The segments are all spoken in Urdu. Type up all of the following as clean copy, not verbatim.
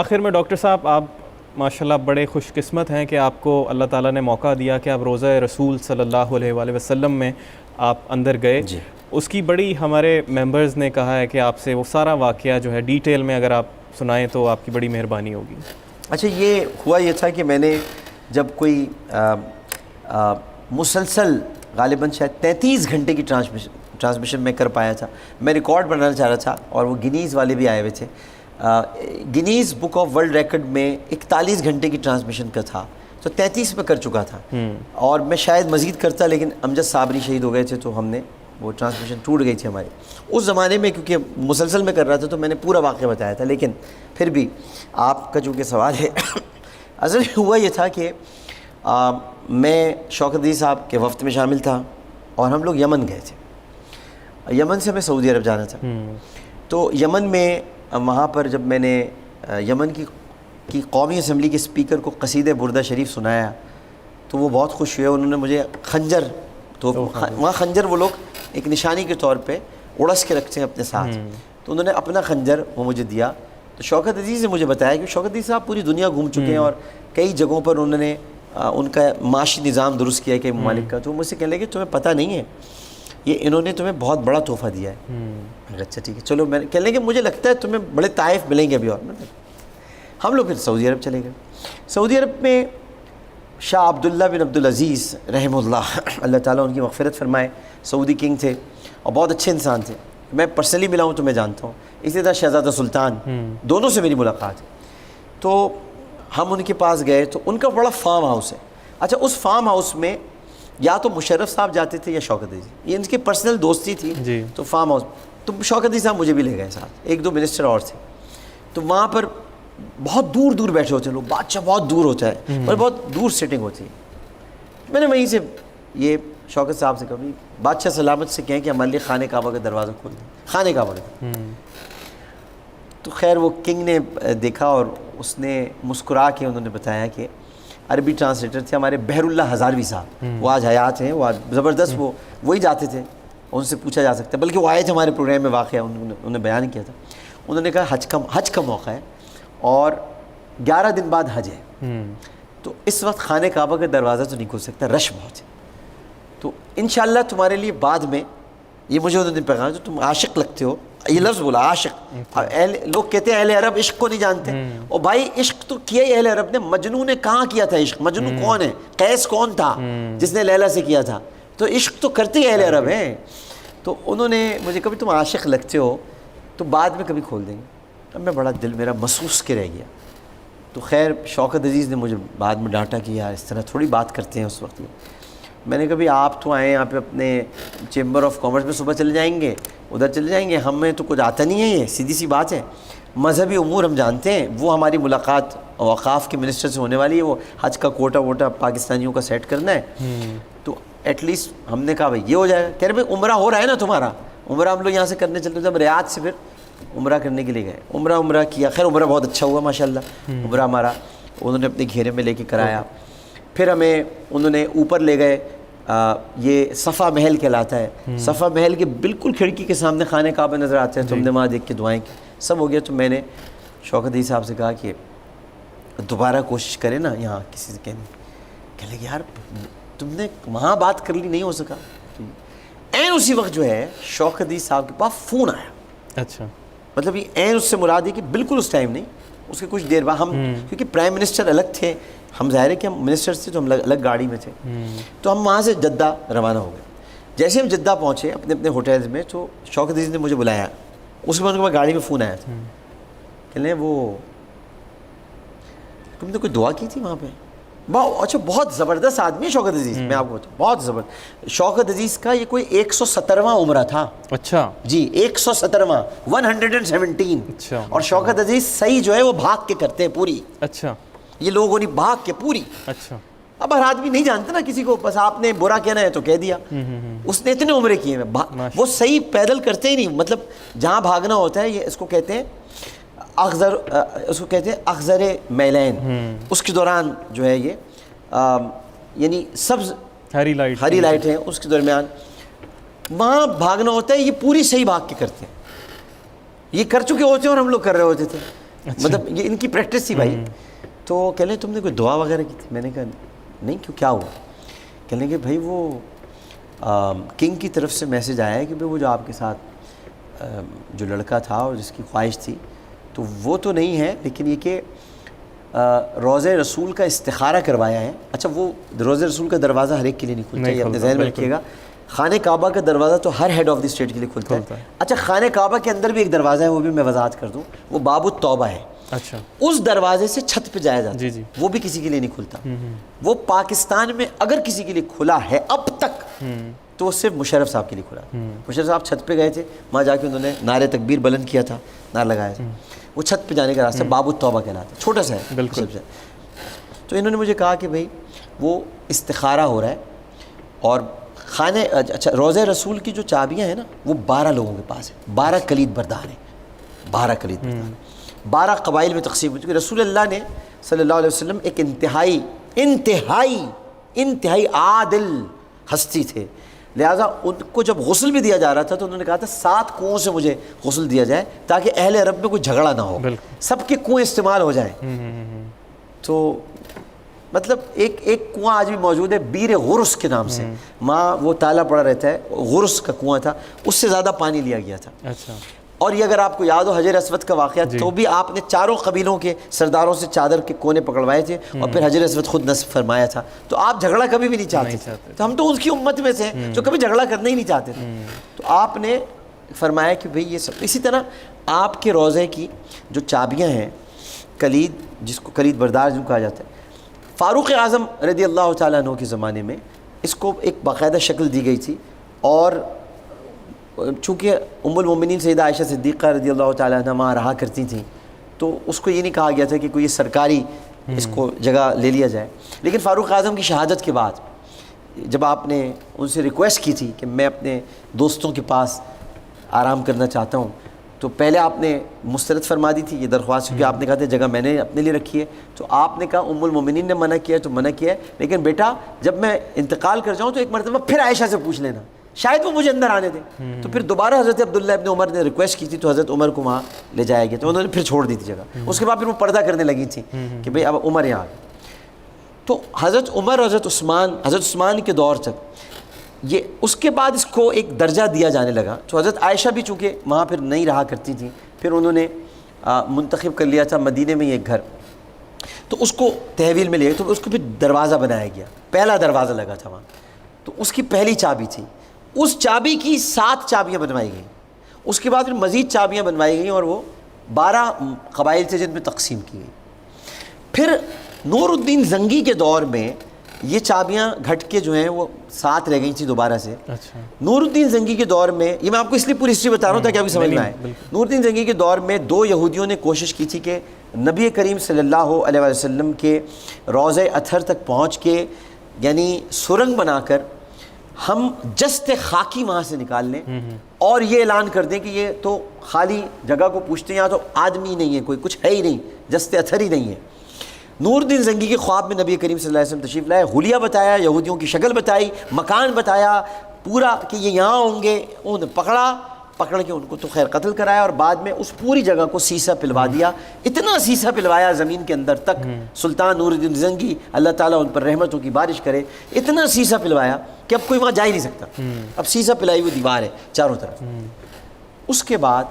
آخر میں ڈاکٹر صاحب آپ ماشاءاللہ بڑے خوش قسمت ہیں کہ آپ کو اللہ تعالیٰ نے موقع دیا کہ آپ روضہ رسول صلی اللہ علیہ وآلہ وسلم میں آپ اندر گئے. جی اس کی بڑی ہمارے ممبرز نے کہا ہے کہ آپ سے وہ سارا واقعہ جو ہے ڈیٹیل میں اگر آپ سنائیں تو آپ کی بڑی مہربانی ہوگی. اچھا، یہ ہوا یہ تھا کہ میں نے جب کوئی مسلسل غالباً شاید 33 گھنٹے کی ٹرانسمیشن میں کر پایا تھا. میں ریکارڈ بنانا چاہ رہا تھا اور وہ گنیز والے بھی آئے ہوئے تھے. Guinness book of world record میں 41 گھنٹے کی ٹرانسمیشن کا تھا تو 33 پہ کر چکا تھا. اور میں شاید مزید کرتا لیکن امجد صابری شہید ہو گئے تھے تو ہم نے وہ ٹرانسمیشن ٹوٹ گئی تھی ہماری. اس زمانے میں کیونکہ مسلسل میں کر رہا تھا تو میں نے پورا واقعہ بتایا تھا. لیکن پھر بھی آپ کا چونکہ سوال ہے اصل ہوا یہ تھا کہ میں شوکت عزیز صاحب کے وفد میں شامل تھا اور ہم لوگ یمن گئے تھے. یمن سے ہمیں سعودی عرب جانا تھا. تو یمن میں وہاں پر جب میں نے یمن کی قومی اسمبلی کے اسپیکر کو قصید بردہ شریف سنایا تو وہ بہت خوش ہوئے. انہوں نے مجھے خنجر، تو وہاں خنجر وہ لوگ ایک نشانی کے طور پہ اڑس کے رکھتے ہیں اپنے ساتھ، تو انہوں نے اپنا خنجر وہ مجھے دیا. تو شوکت عزیز نے مجھے بتایا کہ شوکت عزیز صاحب پوری دنیا گھوم چکے ہیں اور کئی جگہوں پر انہوں نے ان کا معاشی نظام درست کیا ہے کئی ممالک کا. تو مجھ سے کہنے لگے کہ تمہیں پتہ نہیں ہے یہ انہوں نے تمہیں بہت بڑا تحفہ دیا ہے. اچھا ٹھیک ہے چلو. میں کہنے لگے مجھے لگتا ہے تمہیں بڑے طائف ملیں گے ابھی. اور ہم لوگ پھر سعودی عرب چلے گئے. سعودی عرب میں شاہ عبداللہ بن عبدالعزیز رحمہ اللہ، اللہ تعالیٰ ان کی مغفرت فرمائے، سعودی کنگ تھے اور بہت اچھے انسان تھے. میں پرسنلی ملا ہوں تو میں جانتا ہوں. اسی طرح شہزادہ سلطان، دونوں سے میری ملاقات ہے. تو ہم ان کے پاس گئے تو ان کا بڑا فارم ہاؤس ہے. اچھا، اس فارم ہاؤس میں یا تو مشرف صاحب جاتے تھے یا شوکت عزیز، یہ ان کی پرسنل دوستی تھی. تو فارم ہاؤس تو شوکت عزیز صاحب مجھے بھی لے گئے ساتھ، ایک دو منسٹر اور تھے. تو وہاں پر بہت دور دور بیٹھے ہوتے ہیں لوگ، بادشاہ بہت دور ہوتا ہے اور بہت دور سیٹنگ ہوتی ہے. میں نے وہیں سے یہ شوکت صاحب سے کہا بادشاہ سلامت سے کہیں کہ ہمارے لیے خانہ کعبہ کا دروازہ کھول دیں، خانہ کعبہ کا. تو خیر وہ کنگ نے دیکھا اور اس نے مسکرا کے انہوں نے بتایا کہ عربی ٹرانسلیٹر تھے ہمارے بحر اللہ ہزاروی صاحب، وہ آج حیات ہیں، وہ زبردست، وہی جاتے تھے، ان سے پوچھا جا سکتا ہے. بلکہ وہ آئے تھے ہمارے پروگرام میں، واقعہ انہوں نے بیان کیا تھا. انہوں نے کہا حج کا موقع ہے اور 11 دن بعد حج ہے، تو اس وقت خانہ کعبہ کا دروازہ تو نہیں کھل سکتا، رش بہت ہے. تو انشاءاللہ تمہارے لیے بعد میں، یہ مجھے انہوں نے پیغام، جو تم عاشق لگتے ہو، یہ لفظ بولا عاشق. لوگ کہتے ہیں اہل عرب عشق کو نہیں جانتے. اور بھائی عشق تو کیا ہی اہل عرب نے. مجنون نے کہاں کیا تھا عشق؟ مجنون کون ہے؟ قیس کون تھا جس نے لیلا سے کیا تھا؟ تو عشق تو کرتے ہی اہل عرب ہیں. تو انہوں نے مجھے کبھی تم عاشق لگتے ہو تو بعد میں کبھی کھول دیں گے. اب میں بڑا دل میرا محسوس کے رہ گیا. تو خیر شوکت عزیز نے مجھے بعد میں ڈانٹا کہ یار اس طرح تھوڑی بات کرتے ہیں اس وقت میں نے کبھی آپ تو آئے یہاں پہ اپنے چیمبر آف کامرس میں صبح چلے جائیں گے، ادھر چلے جائیں گے، ہمیں تو کچھ آتا نہیں ہے. یہ سیدھی سی بات ہے. مذہبی امور ہم جانتے ہیں. وہ ہماری ملاقات اوقاف کے منسٹر سے ہونے والی ہے، وہ حج کا کوٹا ووٹا پاکستانیوں کا سیٹ کرنا ہے. تو ایٹ لیسٹ ہم نے کہا بھائی یہ ہو جائے گا. کہہ رہے بھائی عمرہ ہو رہا ہے نا تمہارا؟ عمرہ ہم لوگ یہاں سے کرنے چلتے جب ریاض سے پھر عمرہ کرنے کے لیے گئے. عمرہ کیا. خیر عمرہ بہت اچھا ہوا ماشاءاللہ. عمرہ ہمارا انہوں نے اپنے گھیرے میں لے کے کرایا. پھر ہمیں انہوں نے اوپر لے گئے. یہ صفا محل کہلاتا ہے. صفا محل کے بالکل کھڑکی کے سامنے خانہ کعبہ نظر آتے ہیں. تو ہم نے وہاں دیکھ کے دعائیں کی. سب ہو گیا. تو میں نے شوکت عزیز صاحب سے کہا کہ دوبارہ کوشش کریں نا یہاں کسی سے کہنے لگے یار تم نے وہاں بات کر لی نہیں ہو سکا. این اسی وقت جو ہے شوکت عزیز صاحب کے پاس فون آیا. اچھا مطلب یہ این اس سے مراد ہے کہ بالکل اس ٹائم نہیں، اس کے کچھ دیر بعد ہم کیونکہ پرائم منسٹر الگ تھے، ہم ظاہر ہے کہ ہم منسٹرز تھے تو ہم الگ گاڑی میں تھے. تو ہم وہاں سے جدہ روانہ ہو گئے. جیسے ہم جدہ پہنچے اپنے اپنے ہوٹلز میں تو شوکت عزیز نے مجھے بلایا. اس کے بعد ان کے پاس گاڑی میں فون آیا تھا. کہنے لیں وہ تم نے کوئی دعا کی تھی وہاں پہ؟ اچھا بہت زبردست آدمی ہے شوکت عزیز. میں آپ کو بتاؤں بہت زبردست. شوکت عزیز کا یہ کوئی 117واں عمرہ تھا. اچھا جی 117واں 117. اچھا. اور شوکت عزیز صحیح جو ہے وہ بھاگ کے کرتے ہیں پوری. اچھا یہ لوگوں نے بھاگ کے پوری. اچھا اب ہر آدمی نہیں جانتا نا کسی کو، بس آپ نے برا کہنا ہے تو کہہ دیا. اس نے اتنے عمرے کیے ہیں. وہ صحیح پیدل کرتے ہی نہیں. مطلب جہاں بھاگنا ہوتا ہے یہ اس کو کہتے ہیں اخذر میلین. اس کے دوران جو ہے یہ یعنی سبز ہری لائٹ ہے اس کے درمیان وہاں بھاگنا ہوتا ہے. یہ پوری صحیح بھاگ کے کرتے ہیں. یہ کر چکے ہوتے ہیں اور ہم لوگ کر رہے ہوتے تھے. مطلب یہ ان کی پریکٹس تھی بھائی. تو کہہ لیں تم نے کوئی دعا وغیرہ کی تھی؟ میں نے کہا نہیں. کیوں کیا ہوا؟ کہہ لیں کہ بھائی وہ کنگ کی طرف سے میسج آیا ہے کہ بھائی وہ جو آپ کے ساتھ جو لڑکا تھا اور جس کی خواہش تھی تو وہ تو نہیں ہے، لیکن یہ کہ روضہ رسول کا استخارہ کروایا ہے. اچھا وہ روضہ رسول کا دروازہ ہر ایک کے لیے نہیں کھلتا، یہ اپنے ذہن میں رکھیے گا. خانہ کعبہ کا دروازہ تو ہر ہیڈ آف دی اسٹیٹ کے لیے کھلتا ہے. اچھا خانہ کعبہ کے اندر بھی ایک دروازہ ہے، وہ بھی میں وضاحت کر دوں، وہ باب التوبہ ہے. اچھا اس دروازے سے چھت پہ جایا جاتا ہے. جی وہ بھی کسی کے لیے نہیں کھلتا. وہ پاکستان میں اگر کسی کے لیے کھلا ہے اب تک تو وہ صرف مشرف صاحب کے لیے کھلا. مشرف صاحب چھت پہ گئے تھے، وہاں جا کے انہوں نے نعرے تکبیر بلند کیا تھا، نعرہ لگایا تھا. وہ چھت پہ جانے کا راستہ باب التوبہ کہلاتا ہے، چھوٹا سا ہے بالکل. تو انہوں نے مجھے کہا کہ بھائی وہ استخارہ ہو رہا ہے اور خانہ اچھا روضہ رسول کی جو چابیاں ہیں نا وہ 12 لوگوں کے پاس ہیں، 12 کلید بردار ہیں. 12 کلید بردار 12 قبائل میں تقسیم ہوئی. کیونکہ رسول اللہ نے صلی اللہ علیہ وسلم ایک انتہائی عادل ہستی تھے. لہٰذا ان کو جب غسل بھی دیا جا رہا تھا تو انہوں نے کہا تھا 7 کنوؤں سے مجھے غسل دیا جائے تاکہ اہل عرب میں کوئی جھگڑا نہ ہو، سب کے کنویں استعمال ہو جائیں. تو مطلب ایک کنواں آج بھی موجود ہے بیر غرس کے نام سے، ماں وہ تالا پڑا رہتا ہے، غرس کا کنواں تھا، اس سے زیادہ پانی لیا گیا تھا. اچھا. اور یہ اگر آپ کو یاد ہو حجر اسود کا واقعہ تو بھی آپ نے 4 قبیلوں کے سرداروں سے چادر کے کونے پکڑوائے تھے اور پھر حجر اسود خود نصب فرمایا تھا. تو آپ جھگڑا کبھی بھی نہیں چاہتے تھے. تو ہم تو اس کی امت میں سے ہیں جو کبھی جھگڑا کرنا ہی نہیں چاہتے تھے. تو آپ نے فرمایا کہ بھئی یہ سب. اسی طرح آپ کے روضے کی جو چابیاں ہیں کلید، جس کو کلید بردار جو کہا جاتا ہے، فاروق اعظم رضی اللہ تعالیٰ عنہ کے زمانے میں اس کو ایک باقاعدہ شکل دی گئی تھی. اور چونکہ ام المومنین سیدہ عائشہ صدیقہ رضی اللہ تعالیٰ عنہ وہاں رہا کرتی تھیں تو اس کو یہ نہیں کہا گیا تھا کہ کوئی سرکاری اس کو جگہ لے لیا جائے. لیکن فاروق اعظم کی شہادت کے بعد جب آپ نے ان سے ریکویسٹ کی تھی کہ میں اپنے دوستوں کے پاس آرام کرنا چاہتا ہوں، تو پہلے آپ نے مسترد فرما دی تھی یہ درخواست، کیونکہ آپ نے کہا تھا جگہ میں نے اپنے لیے رکھی ہے. تو آپ نے کہا ام المومنین نے منع کیا ہے تو منع کیا ہے، لیکن بیٹا جب میں انتقال کر جاؤں تو ایک مرتبہ پھر عائشہ سے پوچھ لینا، شاید وہ مجھے اندر آنے دیں. تو پھر دوبارہ حضرت عبداللہ ابن عمر نے ریکویسٹ کی تھی تو حضرت عمر کو وہاں لے جایا گیا. تو انہوں نے پھر چھوڑ دی تھی جگہ. اس کے بعد پھر وہ پردہ کرنے لگی تھی کہ بھئی اب عمر یہاں. تو حضرت عمر اور حضرت عثمان کے دور تک یہ اس کے بعد اس کو ایک درجہ دیا جانے لگا. تو حضرت عائشہ بھی چونکہ وہاں پھر نہیں رہا کرتی تھیں، پھر انہوں نے منتخب کر لیا تھا مدینے میں ایک گھر، تو اس کو تحویل میں لے تو اس کو پھر دروازہ بنایا گیا. پہلا دروازہ لگا تھا وہاں، تو اس کی پہلی چابی تھی. اس چابی کی 7 چابیاں بنوائی گئیں. اس کے بعد پھر مزید چابیاں بنوائی گئیں اور وہ 12 قبائل تھے جن میں تقسیم کی گئی. پھر نور الدین زنگی کے دور میں یہ چابیاں گھٹ کے جو ہیں وہ 7 رہ گئی تھیں دوبارہ سے. اچھا. نور الدین زنگی کے دور میں، یہ میں آپ کو اس لیے پوری ہسٹری بتا رہا ہوں تاکہ آپ کو سمجھ میں آئے. نور الدین زنگی کے دور میں 2 یہودیوں نے کوشش کی تھی کہ نبی کریم صلی اللہ علیہ وسلم کے روضہ اطہر تک پہنچ کے یعنی سرنگ بنا کر ہم جست خاکی وہاں سے نکال لیں اور یہ اعلان کر دیں کہ یہ تو خالی جگہ کو پوچھتے ہیں، یہاں تو آدمی نہیں ہے، کوئی کچھ ہے ہی نہیں، جست اطہر ہی نہیں ہے. نور الدین زنگی کے خواب میں نبی کریم صلی اللہ علیہ وسلم تشریف لائے، حلیہ بتایا، یہودیوں کی شکل بتائی، مکان بتایا پورا کہ یہ یہاں ہوں گے. انہوں نے پکڑ کے ان کو تو خیر قتل کرایا اور بعد میں اس پوری جگہ کو سیسا پلوا دیا. اتنا سیسا پلوایا زمین کے اندر تک، سلطان نور الدین زنگی اللہ تعالیٰ ان پر رحمتوں کی بارش کرے، اتنا سیسا پلوایا کہ اب کوئی وہاں جا ہی نہیں سکتا. اب سیسا پلائی ہوئی دیوار ہے چاروں طرف. اس کے بعد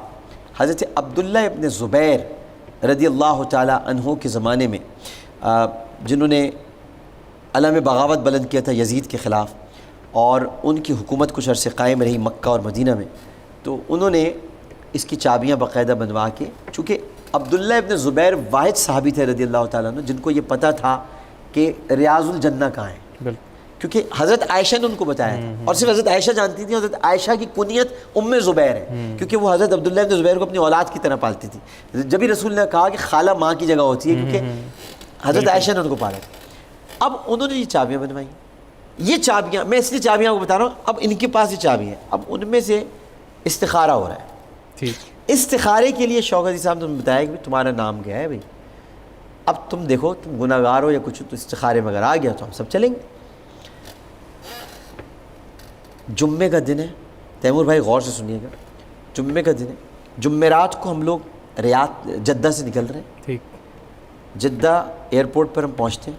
حضرت عبداللہ ابن زبیر رضی اللہ تعالیٰ عنہ کے زمانے میں جنہوں نے علم بغاوت بلند کیا تھا یزید کے خلاف اور ان کی حکومت کچھ عرصے قائم رہی مکہ اور مدینہ میں، تو انہوں نے اس کی چابیاں باقاعدہ بنوا کے، چونکہ عبداللہ ابن زبیر واحد صحابی تھے رضی اللہ تعالیٰ عنہ جن کو یہ پتہ تھا کہ ریاض الجنہ کہاں ہے، کیونکہ حضرت عائشہ نے ان کو بتایا تھا اور صرف حضرت عائشہ جانتی تھی. حضرت عائشہ کی کنیت ام زبیر ہے کیونکہ وہ حضرت عبداللہ ابن زبیر کو اپنی اولاد کی طرح پالتی تھی. جبھی رسول نے کہا کہ خالہ ماں کی جگہ ہوتی ہے کیونکہ حضرت عائشہ نے ان کو پالا تھا. اب انہوں نے یہ چابیاں بنوائی. یہ چابیاں میں اس لیے چابیاں کو بتا رہا ہوں، اب ان کے پاس یہ چابی ہیں، اب ان میں سے استخارہ ہو رہا ہے. استخارے کے لیے شوکت صاحب نے بتایا کہ تمہارا نام کیا ہے بھائی، اب تم دیکھو تم گناہ گار ہو یا کچھ، تو استخارے میں اگر آ گیا تو ہم سب چلیں گے. جمعے کا دن ہے، تیمور بھائی غور سے سنیے گا، جمعے کا دن ہے. جمعرات کو ہم لوگ ریاض جدہ سے نکل رہے ہیں. ٹھیک. جدہ ایئرپورٹ پر ہم پہنچتے ہیں.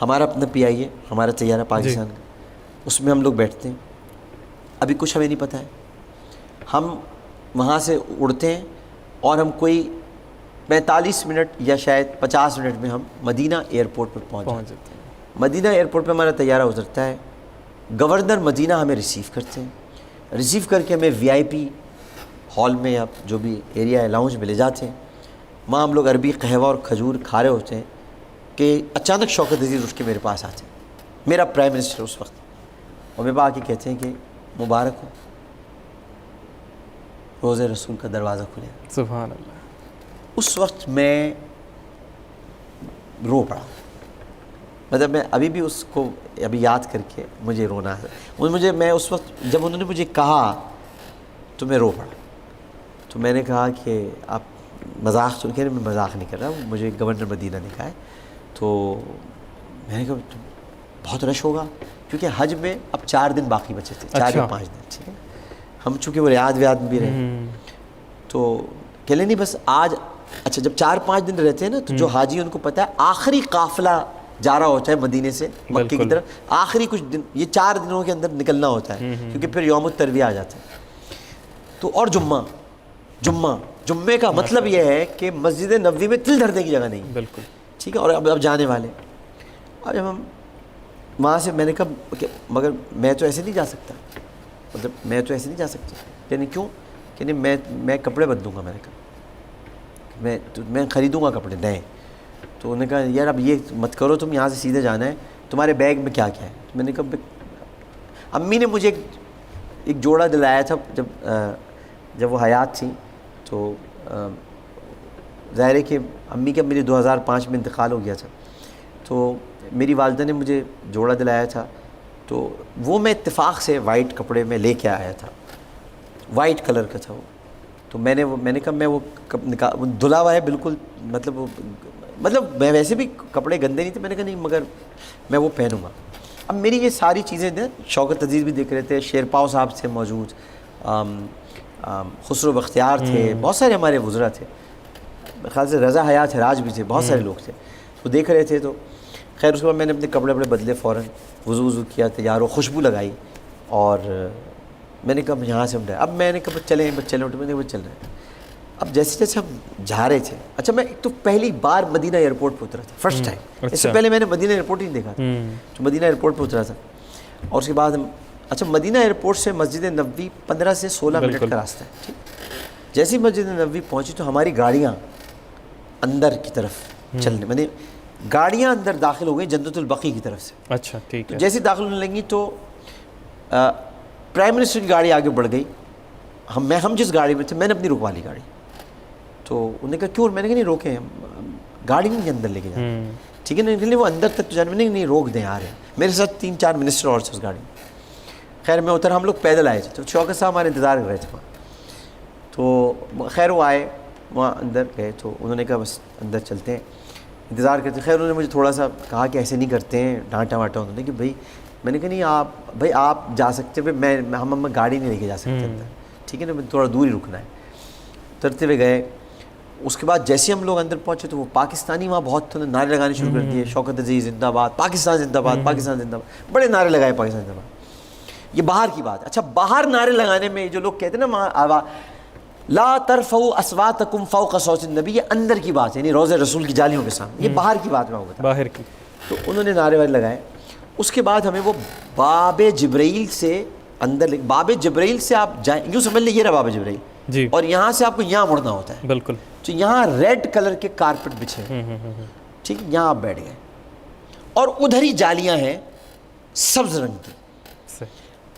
ہمارا اپنا پی آئی ہے, ہمارا طیارہ پاکستان کا, اس میں ہم لوگ بیٹھتے ہیں. ابھی کچھ ہمیں نہیں پتہ ہے. ہم وہاں سے اڑتے ہیں اور ہم کوئی 45 منٹ یا شاید 50 منٹ میں ہم مدینہ ایئرپورٹ پر پہنچ جاتے ہیں. مدینہ ایئرپورٹ پہ ہمارا طیارہ اترتا ہے. گورنر مدینہ ہمیں ریسیو کرتے ہیں. ریسیو کر کے ہمیں وی آئی پی ہال میں یا جو بھی ایریا ہے لاؤنج میں لے جاتے ہیں. وہاں ہم لوگ عربی قہوہ اور کھجور کھا رہے ہوتے ہیں کہ اچانک شوکت عزیز اٹھ کے میرے پاس آتے ہیں, میرا پرائم منسٹر اس وقت, اور میرے پاس آ کے کہتے ہیں کہ مبارک ہو, روزہ رسول کا دروازہ کھلے. سبحان اللہ. اس وقت میں رو پڑا. مطلب میں ابھی بھی اس کو ابھی یاد کر کے مجھے رونا ہے. میں اس وقت جب انہوں نے مجھے کہا تو میں رو پڑا. تو میں نے کہا کہ آپ مذاق سن کے, میں مذاق نہیں کر رہا, مجھے گورنر مدینہ نے کہا ہے. تو میں نے کہا بہت رش ہوگا, کیونکہ حج میں اب 4 دن باقی بچے تھے, 4 یا 5 دن. ٹھیک ہے, ہم چونکہ وہ ریاض ویاد بھی رہے تو کہ لیں نہیں بس آج. اچھا جب 4-5 دن رہتے ہیں نا تو جو حاجی ان کو پتہ ہے آخری قافلہ جا رہا ہوتا ہے مدینے سے مکے کی طرف, آخری کچھ دن, یہ 4 دنوں کے اندر نکلنا ہوتا ہے کیونکہ پھر یوم الترویہ آ جاتا ہے. تو اور جمعے کا مطلب یہ ہے کہ مسجد نبوی میں تل دھرنے کی جگہ نہیں. بالکل ٹھیک ہے. اور اب جانے والے, اور جب ہم وہاں سے, میں نے کہا کہ مگر میں تو ایسے نہیں جا سکتا, مطلب میں تو ایسے نہیں جا سکتا. یعنی کیوں کہ نہیں میں کپڑے بدلوں گا. میں نے کہا میں خریدوں گا کپڑے نئے. تو انہوں نے کہا یار اب یہ مت کرو, تم یہاں سے سیدھے جانا ہے, تمہارے بیگ میں کیا کیا ہے. میں نے کہا امی نے مجھے ایک جوڑا دلایا تھا جب وہ حیات تھیں. تو ظاہر ہے کہ امی کا میری 2005 میں انتقال ہو گیا تھا, تو میری والدہ نے مجھے جوڑا دلایا تھا. تو وہ میں اتفاق سے وائٹ کپڑے میں لے کے آیا تھا, وائٹ کلر کا تھا وہ. تو میں نے کہا میں وہ دھلا ہوا ہے بالکل, مطلب میں ویسے بھی کپڑے گندے نہیں تھے. میں نے کہا نہیں مگر میں وہ پہنوں گا. اب میری یہ ساری چیزیں نا, شوکت عزیز بھی دیکھ رہے تھے, شیرپاؤ صاحب تھے موجود, خسرو بختیار تھے, بہت سارے ہمارے وزراء تھے, خیال سے رضا حیات حراج بھی تھے, بہت سارے لوگ تھے. وہ دیکھ رہے تھے. تو خیر اس کے بعد میں نے اپنے کپڑے بدلے, فوراً وضو کیا, تیار ہو, خوشبو لگائی, اور میں نے کہا یہاں سے ہم اب میں نے کہا چلیں اٹھے. میں نے کہا چل رہے ہیں. اب جیسے جیسے ہم جا رہے تھے, اچھا میں ایک تو پہلی بار مدینہ ایئرپورٹ پہ اترا تھا, فرسٹ ٹائم. اس سے پہلے میں نے مدینہ ایئرپورٹ ہی نہیں دیکھا تھا. تو مدینہ ایئرپورٹ پہ اترا تھا, اور اس کے بعد ہم, اچھا مدینہ ایئرپورٹ سے مسجد نبوی 15 سے 16 منٹ کا راستہ ہے. ٹھیک, جیسے ہی مسجد نبوی پہنچی تو ہماری گاڑیاں اندر کی طرف چلنے, میں نے گاڑیاں اندر داخل ہو گئی جنت البقیع کی طرف سے. اچھا ٹھیک ہے. جیسے داخل ہونے لگی تو پرائم منسٹر کی گاڑی آگے بڑھ گئی. ہم جس گاڑی میں تھے, میں نے اپنی رکوا لی گاڑی. تو انہوں نے کہا کیوں؟ میں نے کہا نہیں روکیں, گاڑی نہیں اندر لے کے جائیں. ٹھیک ہے نہیں وہ اندر تک تو جانے میں نہیں روک دیں, آ رہے ہیں. میرے ساتھ 3-4 منسٹر اور تھے اس گاڑی میں. خیر میں اتر, ہم لوگ پیدل آئے تھے. تو شوکت صاحب ہمارے انتظار کر رہے تھے وہاں. تو خیر وہ آئے, وہاں اندر گئے. تو انہوں نے کہا بس اندر چلتے ہیں, انتظار کرتے. خیر انہوں نے مجھے تھوڑا سا کہا کہ ایسے نہیں کرتے ہیں, ڈانٹا واٹا. انہوں نے کہ بھائی, میں نے کہا نہیں آپ جا سکتے, ہم گاڑی نہیں لے کے جا سکتے اندر. ٹھیک ہے نا, تھوڑا دور ہی رکنا ہے. اترتے ہوئے گئے. اس کے بعد جیسے ہم لوگ اندر پہنچے تو وہ پاکستانی وہاں بہت نعرے لگانے شروع کر دیے, شوکت عزیز زندہ باد, پاکستان زندہ باد, پاکستان زندہ باد, بڑے نعرے لگائے پاکستان زندہ باد. یہ باہر کی بات ہے. اچھا باہر نعرے لگانے میں جو لوگ کہتے ہیں نا لا ترفعوا اصواتکم فوق صوت النبی, یہ اندر کی بات ہے, یعنی روضہ رسول کی جالیوں کے سامنے. یہ باہر کی بات میں ہوتا ہے, باہر کی. تو انہوں نے نعرے والے لگائے. اس کے بعد ہمیں وہ باب جبرائیل سے اندر, باب جبرائیل سے آپ جائیں, یوں سمجھ لیں یہ رہا باب جبرائیل جی, اور یہاں سے آپ کو یہاں مڑنا ہوتا ہے. بالکل. تو یہاں ریڈ کلر کے کارپٹ بچھے, ٹھیک, یہاں آپ بیٹھ گئے, اور ادھر ہی جالیاں ہیں سبز رنگ کی.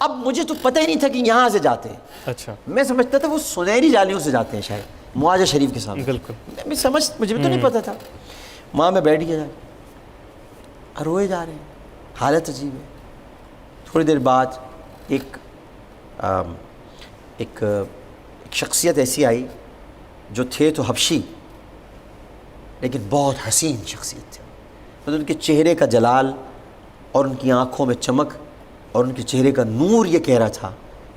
اب مجھے تو پتہ ہی نہیں تھا کہ یہاں سے جاتے ہیں. اچھا, میں سمجھتا تھا وہ سنہری جالیوں سے جاتے ہیں شاید معاذ شریف کے سامنے. بالکل. مجھے بھی تو نہیں پتہ تھا. وہاں میں بیٹھ گیا, روئے جا رہے ہیں, حالت عجیب ہے. تھوڑی دیر بعد ایک شخصیت ایسی آئی جو تھے تو حبشی, لیکن بہت حسین شخصیت تھے. مطلب ان کے چہرے کا جلال اور ان کی آنکھوں میں چمک اور ان کے چہرے کا نور یہ کہہ رہا تھا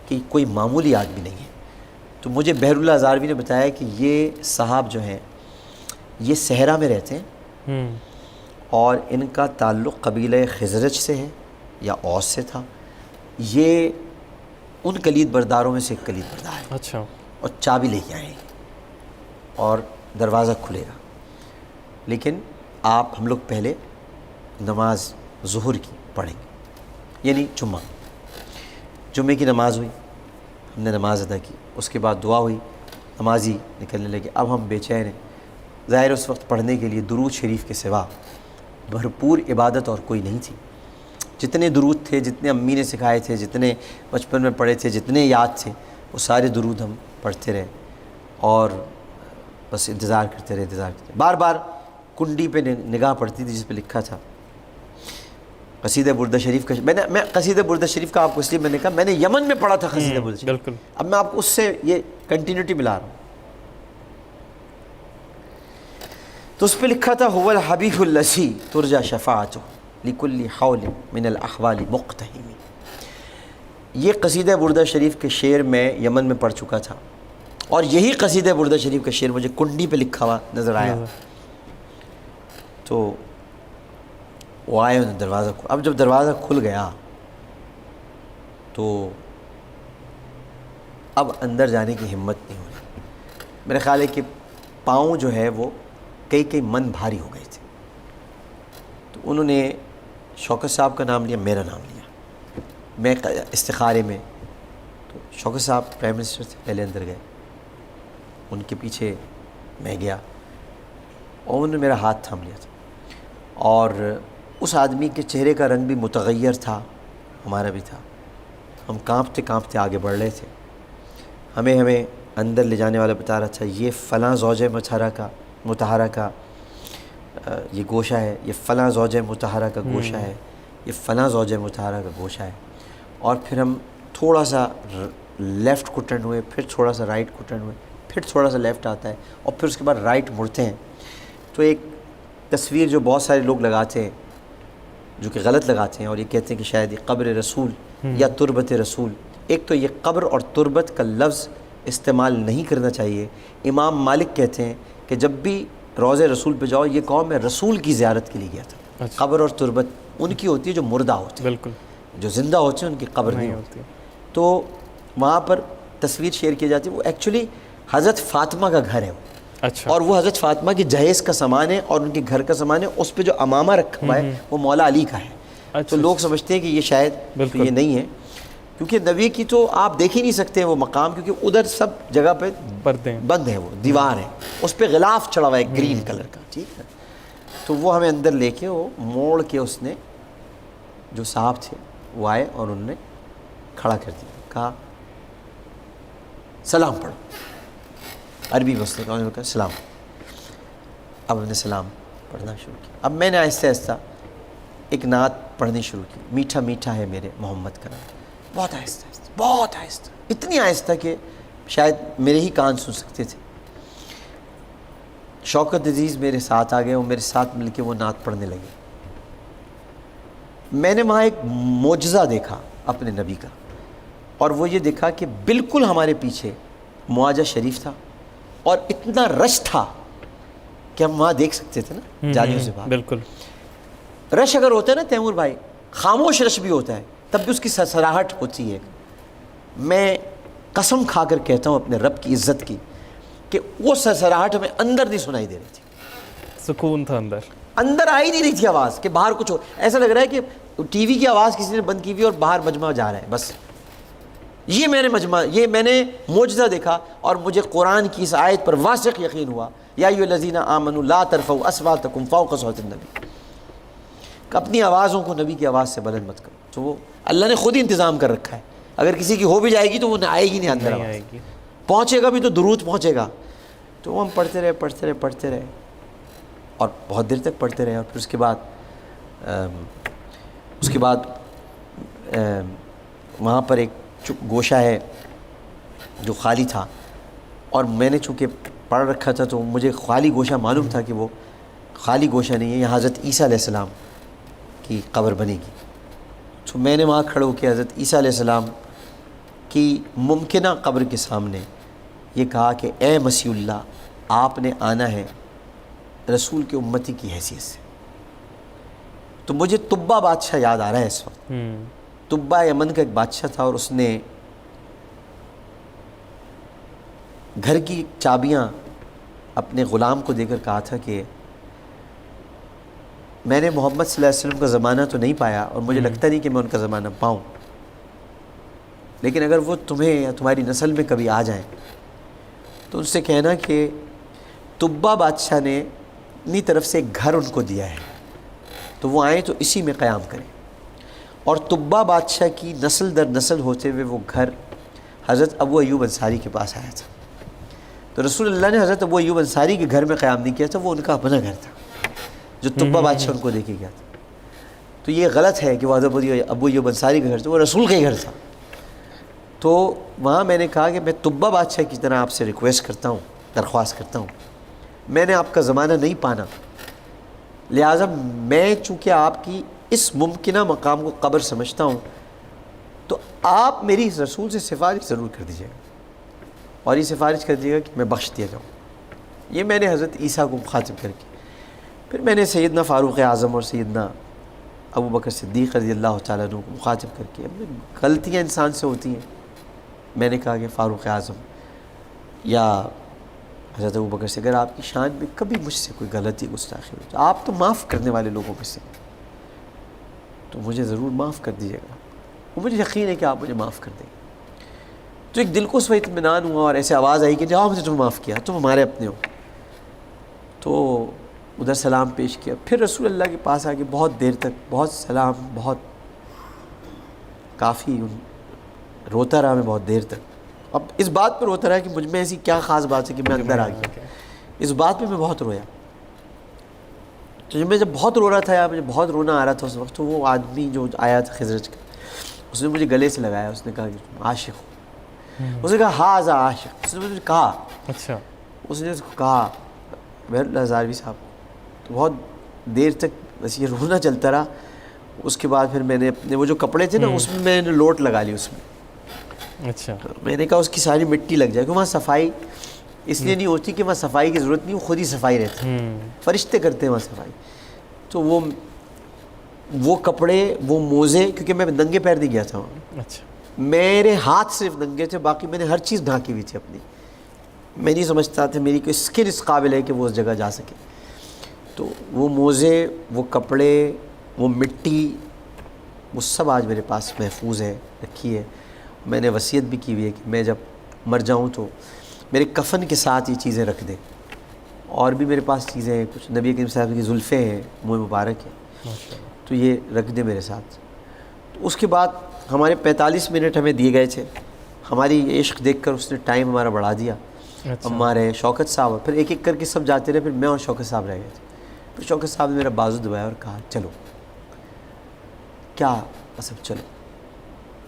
کہ کوئی معمولی آدمی نہیں ہے. تو مجھے بحر اللہ ہزاروی نے بتایا کہ یہ صاحب جو ہیں یہ صحرا میں رہتے ہیں اور ان کا تعلق قبیلہ خزرج سے ہے یا اوس سے تھا. یہ ان کلید برداروں میں سے ایک کلید بردار ہے. اچھا. اور چابی لے کے آئیں گے اور دروازہ کھلے گا. لیکن ہم لوگ پہلے نماز ظہر کی پڑھیں گے, یعنی جمعے کی نماز ہوئی, ہم نے نماز ادا کی, اس کے بعد دعا ہوئی, نمازی نکلنے لگے. اب ہم بے چین ہیں, ظاہر اس وقت پڑھنے کے لیے درود شریف کے سوا بھرپور عبادت اور کوئی نہیں تھی. جتنے درود تھے, جتنے امی نے سکھائے تھے, جتنے بچپن میں پڑھے تھے, جتنے یاد تھے, وہ سارے درود ہم پڑھتے رہے اور بس انتظار کرتے رہے. بار بار کنڈی پہ نگاہ پڑتی تھی جس پہ لکھا تھا قصیدہ بردہ شریف کا. میں قصیدہ بردہ شریف کا آپ کو اس لیے میں نے کہا, میں نے یمن میں پڑھا تھا قصیدہ بردہ شریف. بالکل. اب میں آپ کو اس سے یہ کنٹینیوٹی ملا رہا ہوں. تو اس پہ لکھا تھا هو الحبیب الذی ترجى شفاعته لكل حول من الاحوال مقتحم. یہ قصیدہ بردہ شریف کے شعر میں یمن میں پڑھ چکا تھا اور یہی قصیدہ بردہ شریف کا شعر مجھے کنڈی پہ لکھا ہوا نظر آیا. تو وہ آئے, انہیں دروازہ کھول. اب جب دروازہ کھل گیا تو اب اندر جانے کی ہمت نہیں ہو رہی. میرے خیال ہے کہ پاؤں جو ہے وہ کئی من بھاری ہو گئے تھے. تو انہوں نے شوکت صاحب کا نام لیا, میرا نام لیا. میں استخارے میں, تو شوکت صاحب پرائم منسٹر سے پہلے اندر گئے, ان کے پیچھے میں گیا اور انہوں نے میرا ہاتھ تھام لیا تھا. اور اس آدمی کے چہرے کا رنگ بھی متغیر تھا, ہمارا بھی تھا. ہم کانپتے کانپتے آگے بڑھ رہے تھے. ہمیں اندر لے جانے والا بتا رہا تھا یہ فلاں زوجہ مطہرہ کا یہ گوشہ ہے, یہ فلاں زوجہ مطہرہ کا گوشہ ہے, یہ فلاں زوجہ مطہرہ کا گوشہ ہے. اور پھر ہم تھوڑا سا لیفٹ کو ٹرن ہوئے, پھر تھوڑا سا رائٹ کو ٹرن ہوئے, پھر تھوڑا سا لیفٹ آتا ہے اور پھر اس کے بعد رائٹ مڑتے ہیں. تو ایک تصویر جو بہت سارے لوگ لگاتے ہیں, جو کہ غلط لگاتے ہیں اور یہ کہتے ہیں کہ شاید یہ قبر رسول یا تربت رسول. ایک تو یہ قبر اور تربت کا لفظ استعمال نہیں کرنا چاہیے. امام مالک کہتے ہیں کہ جب بھی روضہ رسول پہ جاؤ, یہ قوم میں رسول کی زیارت کے لیے گیا تھا. قبر اور تربت ان کی ہوتی ہے جو مردہ ہوتی ہے, بالکل, جو زندہ ہوتے ہیں ان کی قبر نہیں ہوتی. تو وہاں پر تصویر شیئر کی جاتی ہے. وہ ایکچولی حضرت فاطمہ کا گھر ہے وہ. اچھا. اور وہ حضرت فاطمہ کی جہیز کا سامان ہے اور ان کے گھر کا سامان ہے. اس پہ جو امامہ رکھا ہوا ہے وہ مولا علی کا ہے. تو لوگ سمجھتے ہیں کہ یہ شاید یہ نہیں ہے, کیونکہ نبی کی تو آپ دیکھ ہی نہیں سکتے وہ مقام, کیونکہ ادھر سب جگہ پہ بند ہے, وہ دیوار ہے, اس پہ غلاف چڑھا ہوا ہے گرین کلر کا. ٹھیک ہے. تو وہ ہمیں اندر لے کے وہ موڑ کے اس نے جو صاحب تھے وہ آئے اور انہوں نے کھڑا کر دیا, کہا سلام پڑھو. عربی مسئلے کا انہوں نے کہا سلام. اب ہم نے سلام پڑھنا شروع کیا. اب میں نے آہستہ آہستہ ایک نعت پڑھنی شروع کی, میٹھا میٹھا ہے میرے محمد کا نام. بہت آہستہ آہستہ, بہت آہستہ, اتنی آہستہ کہ شاید میرے ہی کان سن سکتے تھے. شوکت عزیز میرے ساتھ آ گئے, وہ میرے ساتھ مل کے وہ نعت پڑھنے لگے. میں نے وہاں ایک معجزہ دیکھا اپنے نبی کا, اور وہ یہ دیکھا کہ بالکل ہمارے پیچھے معاجہ شریف تھا اور اتنا رش تھا کہ ہم وہاں دیکھ سکتے تھے نا جالیوں سے باہر. بالکل. رش اگر ہوتا ہے نا تیمور بھائی, خاموش رش بھی ہوتا ہے, تب بھی اس کی سرسراہٹ ہوتی ہے. میں قسم کھا کر کہتا ہوں اپنے رب کی عزت کی کہ وہ سرسراہٹ ہمیں اندر نہیں سنائی دے رہی تھی. سکون تھا اندر آ ہی نہیں رہی تھی آواز کہ باہر کچھ ہو. ایسا لگ رہا ہے کہ ٹی وی کی آواز کسی نے بند کی ہوئی اور باہر مجمع جا رہا ہے. بس یہ میں نے معجزہ دیکھا, اور مجھے قرآن کی اس آیت پر واثق یقین ہوا, یا ایھا الذین آمنوا لا ترفعوا اصواتکم فوق صوت النبی, کہ اپنی آوازوں کو نبی کی آواز سے بلند مت کرو. تو وہ اللہ نے خود ہی انتظام کر رکھا ہے, اگر کسی کی ہو بھی جائے گی تو وہ نہ آئے گی, نہیں اندر آئے گی, پہنچے گا بھی تو درود پہنچے گا. تو وہ ہم پڑھتے رہے اور بہت دیر تک پڑھتے رہے. اور پھر اس کے بعد وہاں پر ایک گوشہ ہے جو خالی تھا, اور میں نے چونکہ پڑھ رکھا تھا تو مجھے خالی گوشہ معلوم تھا کہ وہ خالی گوشہ نہیں ہے, یہاں حضرت عیسیٰ علیہ السلام کی قبر بنے گی. تو میں نے وہاں کھڑے ہو کے حضرت عیسیٰ علیہ السلام کی ممکنہ قبر کے سامنے یہ کہا کہ اے مسیح اللہ آپ نے آنا ہے رسول کے امتی کی حیثیت سے. تو مجھے تبا بادشاہ یاد آ رہا ہے اس وقت. تبا یمن کا ایک بادشاہ تھا اور اس نے گھر کی چابیاں اپنے غلام کو دے کر کہا تھا کہ میں نے محمد صلی اللہ علیہ وسلم کا زمانہ تو نہیں پایا اور مجھے لگتا نہیں کہ میں ان کا زمانہ پاؤں، لیکن اگر وہ تمہیں یا تمہاری نسل میں کبھی آ جائیں تو ان سے کہنا کہ تبا بادشاہ نے اپنی طرف سے ایک گھر ان کو دیا ہے، تو وہ آئیں تو اسی میں قیام کریں. اور تبا بادشاہ کی نسل در نسل ہوتے ہوئے وہ گھر حضرت ابو ایوب انصاری کے پاس آیا تھا. تو رسول اللہ نے حضرت ابو ایوب انصاری کے گھر میں قیام نہیں کیا تھا، وہ ان کا اپنا گھر تھا جو تبا بادشاہ ان کو دے کے گیا تھا. تو یہ غلط ہے کہ وہ حضرت ابو ایوب انصاری کا گھر تھا، وہ رسول کا ہی گھر تھا. تو وہاں میں نے کہا کہ میں تبا بادشاہ کی طرح آپ سے ریکویسٹ کرتا ہوں، درخواست کرتا ہوں، میں نے آپ کا زمانہ نہیں پانا، لہٰذا میں چونکہ آپ کی اس ممکنہ مقام کو قبر سمجھتا ہوں تو آپ میری اس رسول سے سفارش ضرور کر دیجیے گا اور یہ سفارش کر دیجیے گا کہ میں بخش دیا جاؤں. یہ میں نے حضرت عیسیٰ کو مخاطب کر کے پھر میں نے سیدنا فاروق اعظم اور سیدنا ابو بکر صدیق رضی اللہ تعالیٰ عنہ کو مخاطب کر کے، غلطیاں انسان سے ہوتی ہیں، میں نے کہا کہ فاروق اعظم یا حضرت ابو بکر سے اگر آپ کی شان میں کبھی مجھ سے کوئی غلطی گستاخی ہو تو آپ تو معاف کرنے والے لوگوں میں سے، تو مجھے ضرور معاف کر دیجیے گا. وہ مجھے یقین ہے کہ آپ مجھے معاف کر دیں گے. تو ایک دل کو اس وقت اطمینان ہوا اور ایسے آواز آئی کہ جاؤ مجھے تمہیں معاف کیا، تم ہمارے اپنے ہو. تو ادھر سلام پیش کیا، پھر رسول اللہ کے پاس آ کے بہت دیر تک بہت سلام، بہت کافی روتا رہا میں بہت دیر تک. اب اس بات پر روتا رہا کہ مجھ میں ایسی کیا خاص بات ہے کہ میں اندر آ گیا. اس بات پہ میں بہت رویا. تو میں جب بہت رو رہا تھا یا مجھے بہت رونا آ رہا تھا اس وقت، تو وہ آدمی جو آیا تھا خزرج کا، اس نے مجھے گلے سے لگایا، اس نے کہا کہ تم عاشق ہو. اس نے کہا ہاذا عاشق. اس نے مجھے کہا، اچھا اس نے اس کو کہا بہر ہزاروی صاحب. تو بہت دیر تک بس یہ رونا چلتا رہا. اس کے بعد پھر میں نے اپنے وہ جو کپڑے تھے نا اس میں نے لوٹ لگا لی اس میں. اچھا میں نے کہا اس کی ساری مٹی لگ جائے، کیونکہ وہاں صفائی اس لیے نہیں ہوتی کہ وہاں صفائی کی ضرورت نہیں، وہ خود ہی صفائی رہتی ہے، فرشتے کرتے ہیں وہاں صفائی. تو وہ کپڑے، وہ موزے، کیونکہ میں ننگے پیر نہیں گیا تھا وہاں، اچھا میرے ہاتھ صرف ننگے تھے، باقی میں نے ہر چیز ڈھانکی ہوئی تھی اپنی. میں نہیں سمجھتا تھا میری کوئی اسکل اس قابل ہے کہ وہ اس جگہ جا سکے. تو وہ موزے، وہ کپڑے، وہ مٹی، وہ سب آج میرے پاس محفوظ ہے، رکھی ہے. میں نے وصیت بھی کی ہوئی ہے کہ میں جب مر جاؤں تو میرے کفن کے ساتھ یہ چیزیں رکھ دیں. اور بھی میرے پاس چیزیں ہیں، کچھ نبی کریم صاحب کی زلفیں ہیں، منہ مبارک ہے، تو یہ رکھ دیں میرے ساتھ. تو اس کے بعد ہمارے 45 منٹ ہمیں دیے گئے تھے. ہماری عشق دیکھ کر اس نے ٹائم ہمارا بڑھا دیا. ہمارے شوکت صاحب پھر ایک ایک کر کے سب جاتے رہے، پھر میں اور شوکت صاحب رہ گئے تھے. پھر شوکت صاحب نے میرا بازو دبایا اور کہا چلو. کیا سب چلو،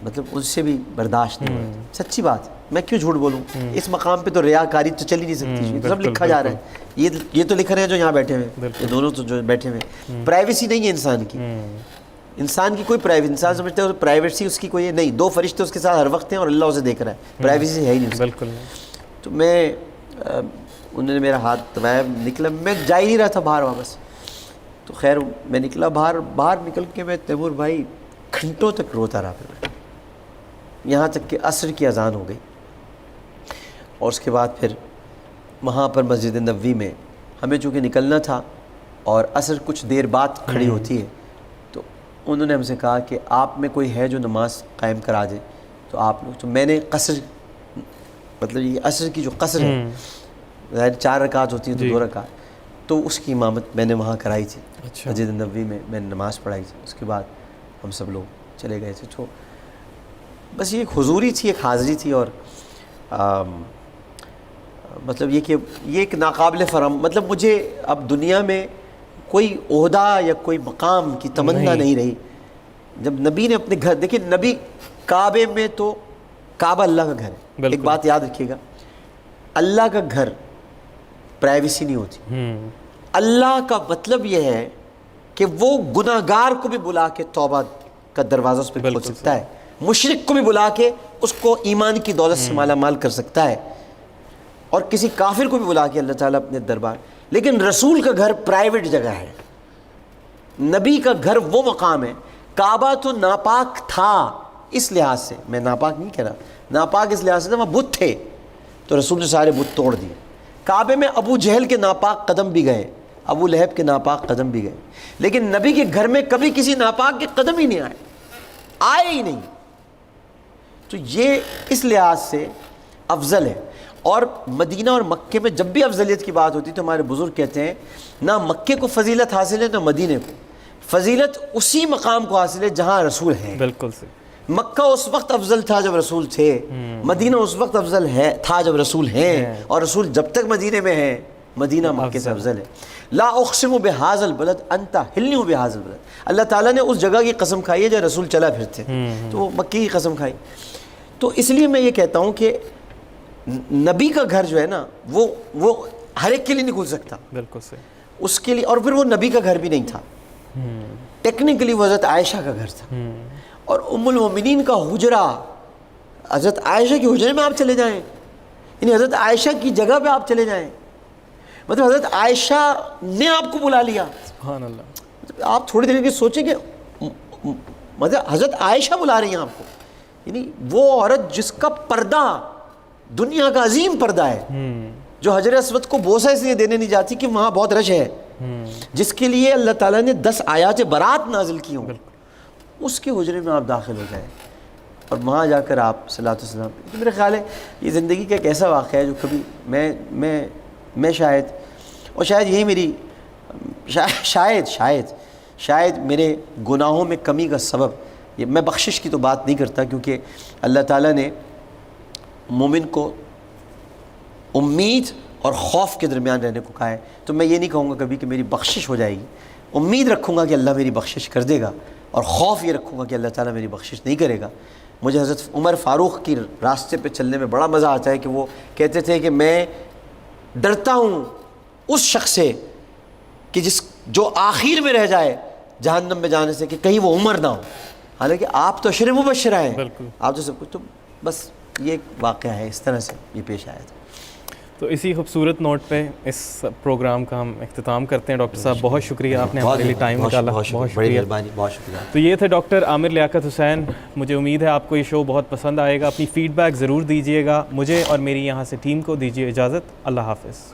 مطلب ان سے بھی برداشت نہیں ہوا. سچی بات، میں کیوں جھوٹ بولوں؟ اس مقام پہ تو ریاکاری تو چل ہی نہیں سکتی. یہ سب لکھا جا رہا ہے، یہ تو لکھ رہے ہیں جو یہاں بیٹھے ہوئے، یہ دونوں تو جو بیٹھے ہوئے. پرائیویسی نہیں ہے انسان کی، انسان کی کوئی پرائیویسی، انسان سمجھتا ہے پرائیویسی اس کی کوئی نہیں. 2 فرشتے اس کے ساتھ ہر وقت ہیں اور اللہ اسے دیکھ رہا ہے، پرائیویسی ہے ہی نہیں. بالکل. تو انہوں نے میرا ہاتھ دبایا، نکلا، میں جا ہی نہیں رہا تھا باہر واپس. تو خیر میں نکلا باہر نکل کے میں تیمور بھائی گھنٹوں تک روتا رہا. پھر یہاں تک کہ عصر کی اذان ہو گئی. اور اس کے بعد پھر وہاں پر مسجد نبوی میں ہمیں چونکہ نکلنا تھا اور عصر کچھ دیر بعد کھڑی ہوتی ہے، تو انہوں نے ہم سے کہا کہ آپ میں کوئی ہے جو نماز قائم کرا دے. تو آپ لوگ، تو میں نے قصر، مطلب یہ عصر کی جو قصر ہے، ظاہر 4 رکعت ہوتی ہیں تو 2 رکعت، تو اس کی امامت میں نے وہاں کرائی تھی. مسجد نبوی میں نے نماز پڑھائی تھی. اس کے بعد ہم سب لوگ چلے گئے تھے. تو بس یہ ایک حضوری تھی، ایک حاضری تھی. اور مطلب یہ کہ یہ ایک ناقابل فرام، مطلب مجھے اب دنیا میں کوئی عہدہ یا کوئی مقام کی تمنا نہیں رہی. جب نبی نے اپنے گھر، دیکھیں نبی کعبے میں، تو کعبہ اللہ کا گھر ہے. ایک بات یاد رکھیے گا، اللہ کا گھر پرائیویسی نہیں ہوتی. اللہ کا مطلب یہ ہے کہ وہ گناہگار کو بھی بلا کے توبہ کا دروازہ اس پہ کھول سکتا ہے، مشرک کو بھی بلا کے اس کو ایمان کی دولت سے مالا مال کر سکتا ہے. اور کسی کافر کو بھی بلا کے اللہ تعالیٰ اپنے دربار. لیکن رسول کا گھر پرائیویٹ جگہ ہے, نبی کا گھر وہ مقام ہے. کعبہ تو ناپاک تھا اس لحاظ سے, میں ناپاک نہیں کہہ رہا, ناپاک اس لحاظ سے تھا وہاں بت تھے تو رسول نے سارے بت توڑ دیے. کعبے میں ابو جہل کے ناپاک قدم بھی گئے, ابو لہب کے ناپاک قدم بھی گئے, لیکن نبی کے گھر میں کبھی کسی ناپاک کے قدم ہی نہیں آئے ہی نہیں. تو یہ اس لحاظ سے افضل ہے. اور مدینہ اور مکے میں جب بھی افضلیت کی بات ہوتی تو ہمارے بزرگ کہتے ہیں نہ مکے کو فضیلت حاصل ہے نہ مدینے کو. فضیلت اسی مقام کو حاصل ہے جہاں رسول ہے. بالکل سے. مکہ اس وقت افضل تھا جب رسول تھے, مدینہ اس وقت افضل تھا جب رسول ہیں, اور رسول جب تک مدینے میں ہیں مدینہ مکے سے افضل ہے. لا اقسم بہذا البلد انت حلنی بہذا البلد. اللہ تعالیٰ نے اس جگہ کی قسم کھائی ہے جہاں رسول چلا پھرتے, تو وہ مکی کی قسم کھائی. تو اس لیے میں یہ کہتا ہوں کہ نبی کا گھر جو ہے نا وہ ہر ایک کے لیے نہیں کھل سکتا. بالکل سے. اس کے لیے, اور پھر وہ نبی کا گھر بھی نہیں تھا, ٹیکنیکلی وہ حضرت عائشہ کا گھر تھا. اور ام المومنین کا حجرہ, حضرت عائشہ کے حجرے میں آپ چلے جائیں, یعنی حضرت عائشہ کی جگہ پہ آپ چلے جائیں, مطلب حضرت عائشہ نے آپ کو بلا لیا. سبحان اللہ. آپ تھوڑی دیر کے سوچیں کہ مطلب حضرت عائشہ بلا رہی ہیں آپ کو, یعنی وہ عورت جس کا پردہ دنیا کا عظیم پردہ ہے, جو حجر اسود کو بوسہ اس لیے دینے نہیں جاتی کہ وہاں بہت رش ہے, جس کے لیے اللہ تعالیٰ نے 10 آیات برات نازل کی ہوں, اس کے حجرے میں آپ داخل ہو جائیں اور وہاں جا کر آپ صلاۃ والسلام. میرے خیال ہے یہ زندگی کا ایک ایسا واقعہ ہے جو کبھی میں شاید یہی میری شاید میرے گناہوں میں کمی کا سبب, میں بخشش کی تو بات نہیں کرتا کیونکہ اللہ تعالیٰ نے مومن کو امید اور خوف کے درمیان رہنے کو کہا ہے. تو میں یہ نہیں کہوں گا کبھی کہ میری بخشش ہو جائے گی, امید رکھوں گا کہ اللہ میری بخشش کر دے گا, اور خوف یہ رکھوں گا کہ اللہ تعالیٰ میری بخشش نہیں کرے گا. مجھے حضرت عمر فاروق کی راستے پہ چلنے میں بڑا مزہ آتا ہے کہ وہ کہتے تھے کہ میں ڈرتا ہوں اس شخص سے کہ جو آخر میں رہ جائے جہنم میں جانے سے, کہ کہیں وہ عمر نہ ہو. حالانکہ آپ تو اشر مبشرہ ہیں, آپ تو سب کچھ. تو بس یہ ایک واقعہ ہے, اس طرح سے یہ پیش آیا تھا. تو اسی خوبصورت نوٹ پہ اس پروگرام کا ہم اختتام کرتے ہیں. ڈاکٹر صاحب بہت شکریہ, آپ نے ہمارے لیے ٹائم نکالا, بہت شکریہ. بہت شکریہ. تو یہ تھے ڈاکٹر عامر لیاقت حسین. مجھے امید ہے آپ کو یہ شو بہت پسند آئے گا. اپنی فیڈ بیک ضرور دیجیے گا. مجھے اور میری یہاں سے ٹیم کو دیجیے اجازت. اللہ حافظ.